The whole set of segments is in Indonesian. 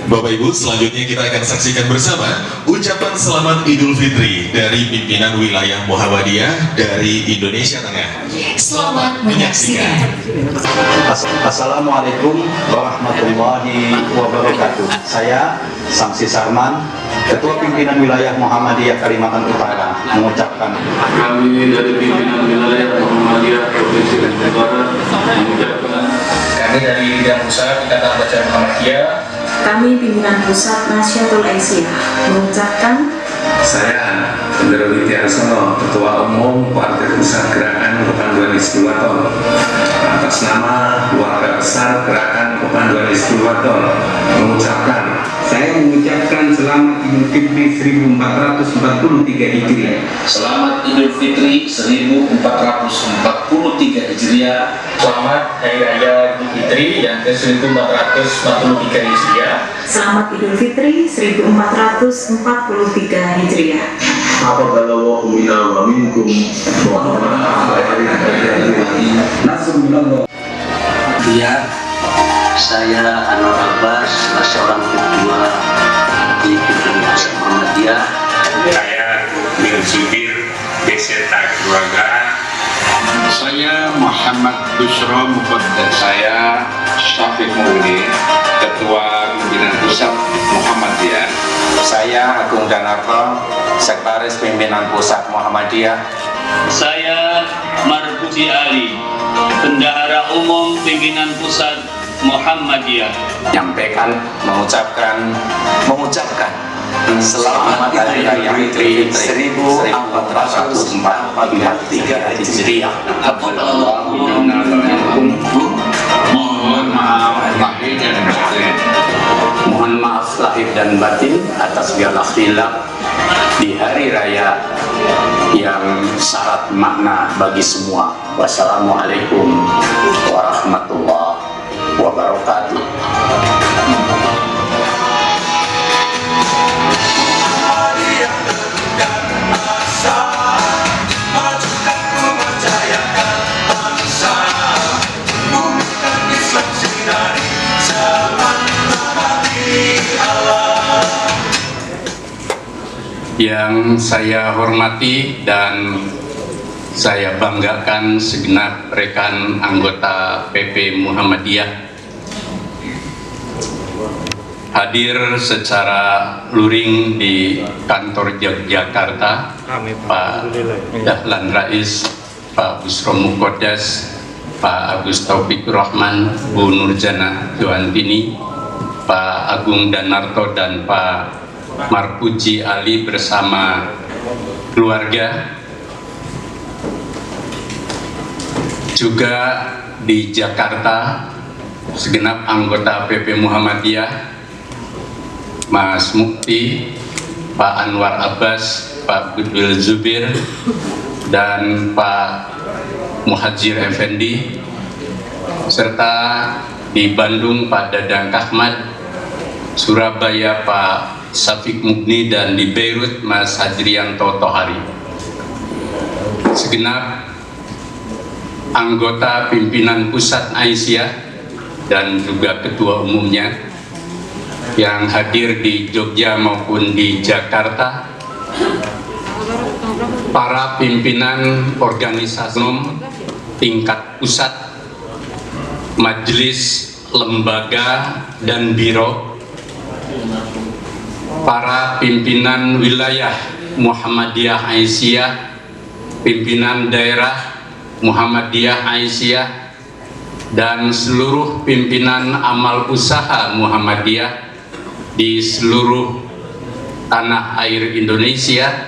Bapak Ibu, selanjutnya kita akan saksikan bersama ucapan selamat Idul Fitri dari pimpinan wilayah Muhammadiyah dari Indonesia Tengah. Selamat menyaksikan. Assalamualaikum warahmatullahi wabarakatuh. Saya Samsi Sarman, Ketua Pimpinan Wilayah Muhammadiyah Kalimantan Utara, mengucapkan kami dari pimpinan wilayah Muhammadiyah Provinsi Kalimantan Utara mengucapkan kami dari bidang usaha Ikatan Bacaan Muhammadiyah. Kami pimpinan pusat Nasyidul Aisyah mengucapkan saya Pendero Witiarsono, Ketua Umum Partai Pusat Gerakan Kepanduan Istiwaton, atas nama keluarga besar Gerakan Kepanduan Istiwaton mengucapkan selamat Idul Fitri 1443 Hijriah. Selamat Idul Fitri 1443 Hijriah. Selamat Hari Raya Idul Fitri yang ke-1443 Hijriah. Selamat Idul Fitri 1443 Hijriah. Taqabbalallahu minna wa minkum Saya Anwar Abbas, seorang ketua di Pimpinan Pusat Muhammadiyah. Saya Bin Subir beserta keluarga. Saya Muhammad Bushro Muqaddas. Saya Syafiq Maudi, Ketua Pimpinan Pusat Muhammadiyah. Saya Agung Danarto, Sekretaris Pimpinan Pusat Muhammadiyah. Saya Marfuji Ali, Bendahara Umum Pimpinan Pusat Muhammadiyah. mengucapkan selamat Hari Raya Fitri 1443 Hijriah. Mohon maaf lahir dan batin atas segala khilaf di hari raya yang syarat makna bagi semua. Wassalamualaikum warahmatullahi wabarakatuh. Yang saya hormati dan saya banggakan segenap rekan anggota PP Muhammadiyah hadir secara luring di kantor Yogyakarta, Pak Dahlan Rais, Pak Bushro Muqaddas, Pak Agus Taufikur Rahman, Bu Nurjana Joantini, Pak Agung Danarto dan Pak Marfuji Ali bersama keluarga. Juga di Jakarta segenap anggota PP Muhammadiyah, Mas Mukti, Pak Anwar Abbas, Pak Goodwill Zubir, dan Pak Muhajir Effendi, serta di Bandung Pak Dadang Kahmat, Surabaya Pak Syafiq Mugni, dan di Beirut Mas Hajrianto Tohari. Segenap anggota pimpinan pusat Aisyah dan juga ketua umumnya yang hadir di Jogja maupun di Jakarta, para pimpinan organisasi tingkat pusat, majelis, lembaga, dan biro, para pimpinan wilayah Muhammadiyah Aisyah, pimpinan daerah Muhammadiyah Aisyah, dan seluruh pimpinan amal usaha Muhammadiyah di seluruh tanah air Indonesia,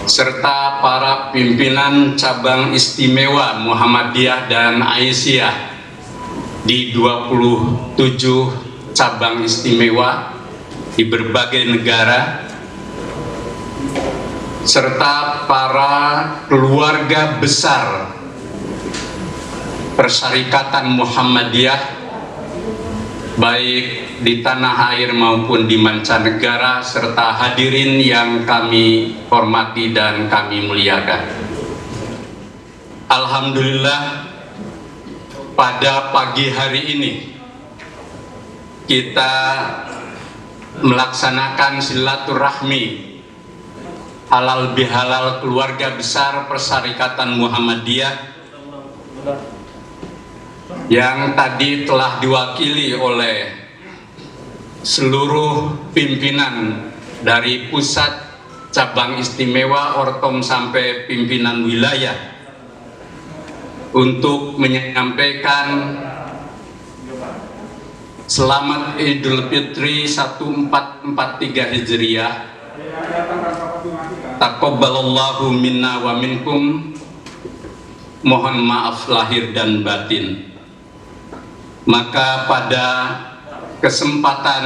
serta para pimpinan cabang istimewa Muhammadiyah dan Aisyah di 27 cabang istimewa di berbagai negara, serta para keluarga besar Persyarikatan Muhammadiyah baik di tanah air maupun di mancanegara, serta hadirin yang kami hormati dan kami muliakan. Alhamdulillah, pada pagi hari ini kita melaksanakan silaturahmi halal bihalal keluarga besar Persyarikatan Muhammadiyah yang tadi telah diwakili oleh seluruh pimpinan dari pusat, cabang istimewa, ortom sampai pimpinan wilayah untuk menyampaikan selamat Idul Fitri 1443 Hijriah. Taqabbalallahu minna wa minkum. Mohon maaf lahir dan batin. Maka pada kesempatan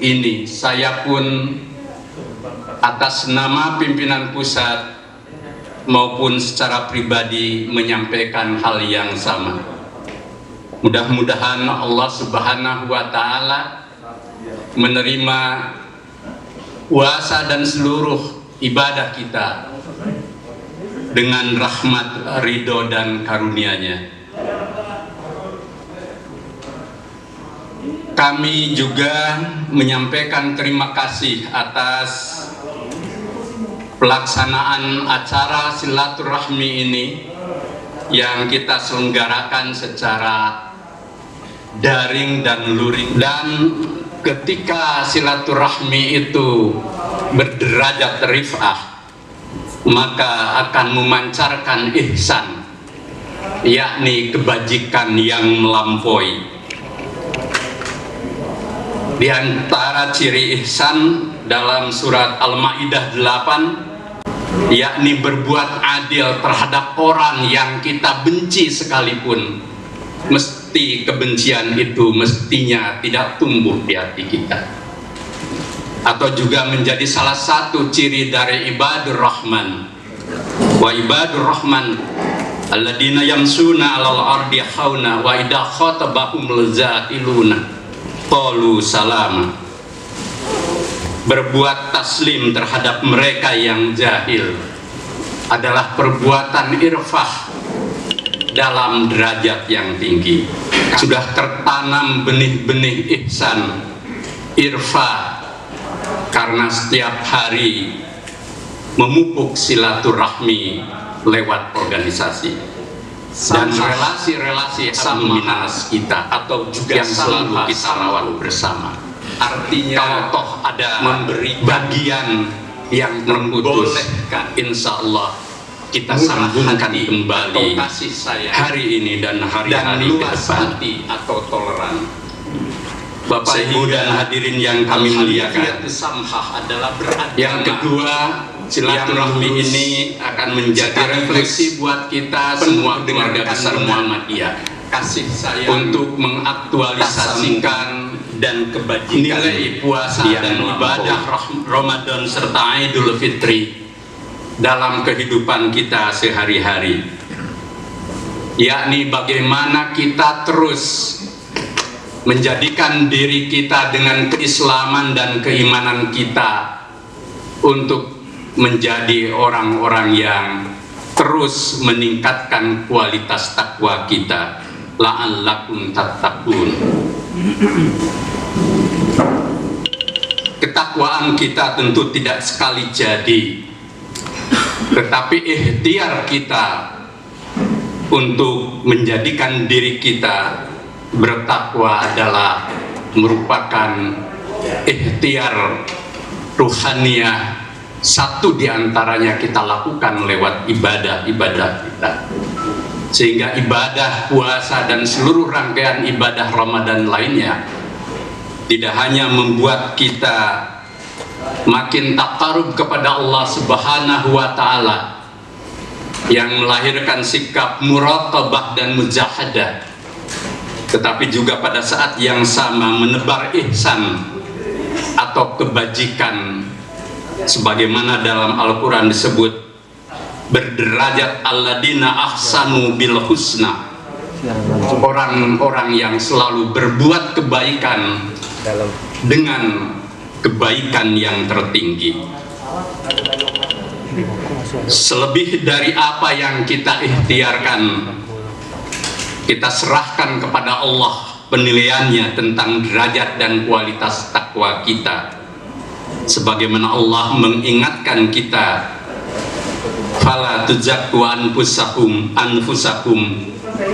ini saya pun atas nama pimpinan pusat maupun secara pribadi menyampaikan hal yang sama. Mudah-mudahan Allah Subhanahu wa Ta'ala menerima puasa dan seluruh ibadah kita dengan rahmat, ridho dan karunia-Nya. Kami juga menyampaikan terima kasih atas pelaksanaan acara silaturahmi ini yang kita selenggarakan secara daring dan luring, dan ketika silaturahmi itu berderajat rif'ah maka akan memancarkan ihsan, yakni kebajikan yang melampaui. Di antara ciri ihsan dalam surat Al-Maidah 8, yakni berbuat adil terhadap orang yang kita benci sekalipun, mesti kebencian itu mestinya tidak tumbuh di hati kita. Atau juga menjadi salah satu ciri dari ibadur rahman. Wa ibadur rahman alladzina yamsuna 'alal ardi hauna wa idza khatabahum laza'iluna qalu salama. Berbuat taslim terhadap mereka yang jahil adalah perbuatan irfah dalam derajat yang tinggi. Sudah tertanam benih-benih ihsan, irfah, karena setiap hari memupuk silaturahmi lewat organisasi dan relasi-relasi alumninas kita atau juga yang selalu kita rawat bersama. Artinya toh ada memberi bagian yang terputus, insya Allah kita sambungkan kembali hari ini dan hari-hari ke depan atau toleran. Bapak Ibu dan hadirin yang kami muliakan, yang kedua, silaturahmi ini akan menjadi refleksi buat kita semua keluarga besar Muhammadiyah untuk mengaktualisasikan dan kebajikan nilai puasa dan ibadah Ramadan serta Idul Fitri dalam kehidupan kita sehari-hari, yakni bagaimana kita terus menjadikan diri kita dengan keislaman dan keimanan kita untuk menjadi orang-orang yang terus meningkatkan kualitas takwa kita. La'allakum tattaqun. Ketakwaan kita tentu tidak sekali jadi, tetapi ikhtiar kita untuk menjadikan diri kita bertakwa adalah merupakan ikhtiar ruhaniyah. Satu diantaranya kita lakukan lewat ibadah-ibadah kita, sehingga ibadah puasa dan seluruh rangkaian ibadah Ramadan lainnya tidak hanya membuat kita makin taqarrub kepada Allah Subhanahu wa Ta'ala yang melahirkan sikap muraqabah dan mujahadah, tetapi juga pada saat yang sama menebar ihsan atau kebajikan, sebagaimana dalam Al-Quran disebut berderajat alladzina ahsanu bil husna, orang-orang yang selalu berbuat kebaikan dengan kebaikan yang tertinggi. Selebih dari apa yang kita ikhtiarkan, kita serahkan kepada Allah penilaiannya tentang derajat dan kualitas takwa kita. Sebagaimana Allah mengingatkan kita, fala tuzakku anfusakum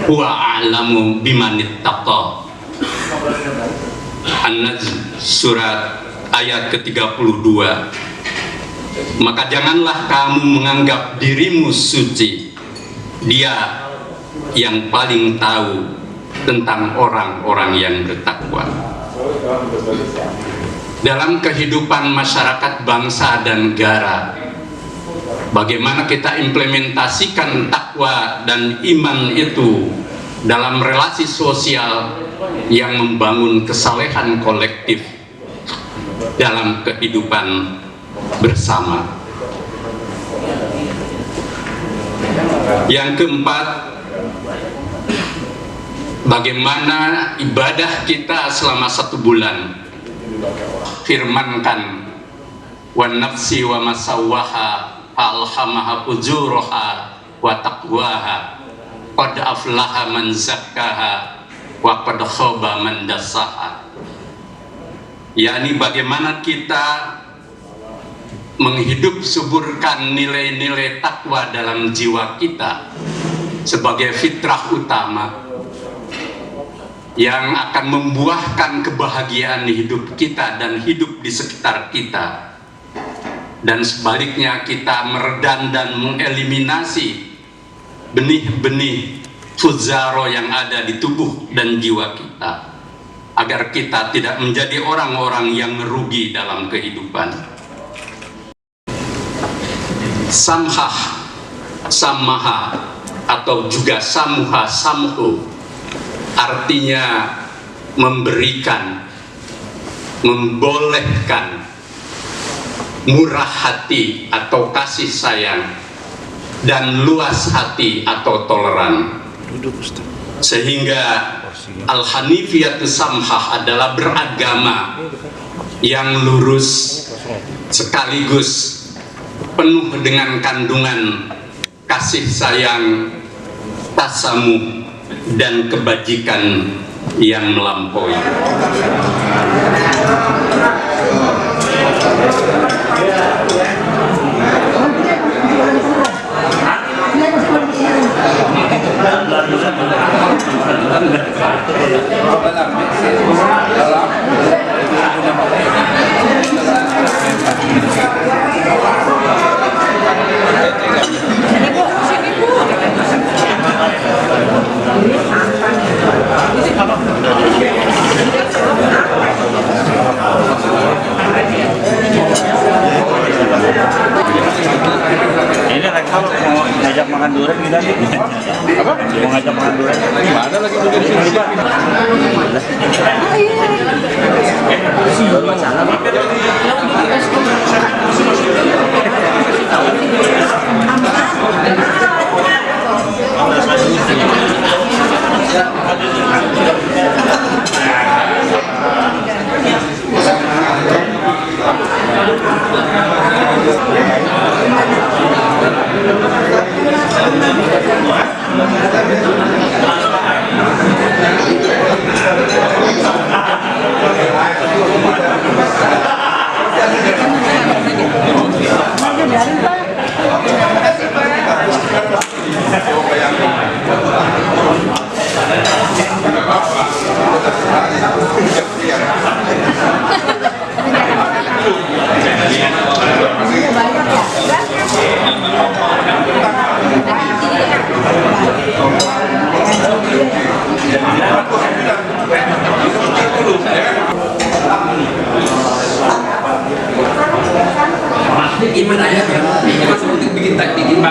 huwa a'lamu bimanittaqa. An-Najm surat ayat ke-32. Maka janganlah kamu menganggap dirimu suci, Dia yang paling tahu tentang orang-orang yang bertakwa. Dalam kehidupan masyarakat bangsa dan negara, bagaimana kita implementasikan takwa dan iman itu dalam relasi sosial yang membangun kesalehan kolektif dalam kehidupan bersama. Yang keempat, bagaimana ibadah kita selama 1 bulan. Firmankan, wan nafsi wa masawwaha alhamaha fujuraha wa taqwaha qad aflaha man zakkaha wa qad khaba man dassaha. yakni bagaimana kita menghidup suburkan nilai-nilai takwa dalam jiwa kita sebagai fitrah utama yang akan membuahkan kebahagiaan hidup kita dan hidup di sekitar kita, dan sebaliknya kita meredam dan mengeliminasi benih-benih fuzaro yang ada di tubuh dan jiwa kita, agar kita tidak menjadi orang-orang yang merugi dalam kehidupan. Samhah, samaha, atau juga samuha, samhu, artinya memberikan, membolehkan, murah hati atau kasih sayang, dan luas hati atau toleran. Sehingga Al-Hanifiyatu Samhah adalah beragama yang lurus sekaligus penuh dengan kandungan kasih sayang, tasamuh, dan kebajikan yang melampaui. Ini rekam mau ngajak makan durian kita nih. Apa? Mau ngajak makan durian. Gimana lagi durian di sini? Gimana ya? Mas untuk bikin capek bikin.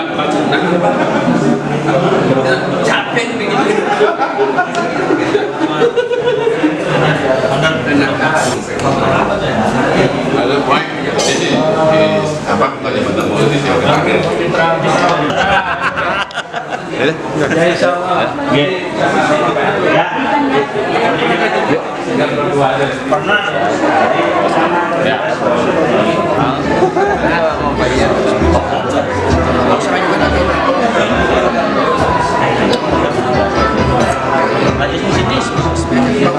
Pernah ya. Mau